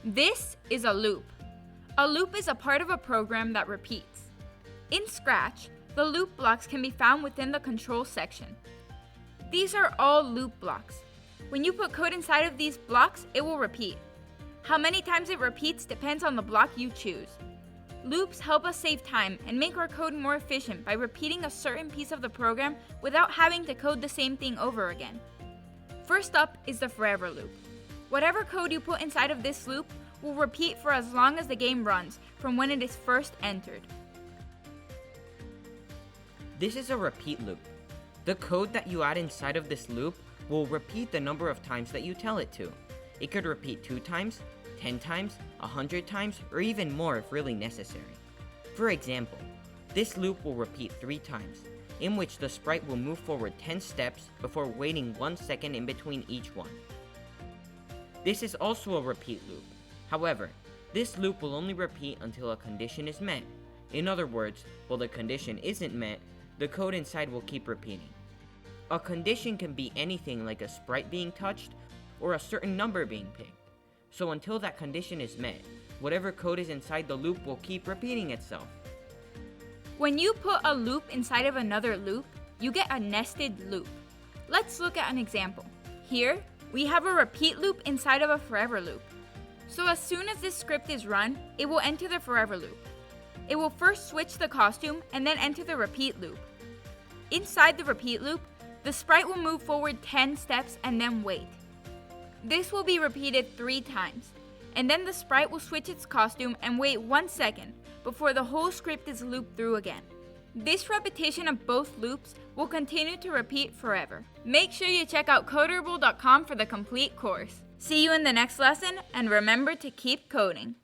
This is a loop. A loop is a part of a program that repeats. In Scratch, the loop blocks can be found within the control section. These are all loop blocks. When you put code inside of these blocks, it will repeat. How many times it repeats depends on the block you choose. Loops help us save time and make our code more efficient by repeating a certain piece of the program without having to code the same thing over again. First up is the forever loop. Whatever code you put inside of this loop will repeat for as long as the game runs from when it is first entered. This is a repeat loop. The code that you add inside of this loop will repeat the number of times that you tell it to. It could repeat 2 times, 10 times, 100 times, or even more if really necessary. For example, this loop will repeat 3 times, in which the sprite will move forward 10 steps before waiting 1 second in between each one. This is also a repeat loop. However, this loop will only repeat until a condition is met. In other words, while the condition isn't met, the code inside will keep repeating. A condition can be anything like a sprite being touched or a certain number being picked. So until that condition is met, whatever code is inside the loop will keep repeating itself. When you put a loop inside of another loop, you get a nested loop. Let's look at an example. Here, we have a repeat loop inside of a forever loop. So as soon as this script is run, it will enter the forever loop. It will first switch the costume and then enter the repeat loop. Inside the repeat loop, the sprite will move forward 10 steps and then wait. This will be repeated 3 times, and then the sprite will switch its costume and wait 1 second before the whole script is looped through again. This repetition of both loops will continue to repeat forever. Make sure you check out Coderable.com for the complete course. See you in the next lesson, and remember to keep coding.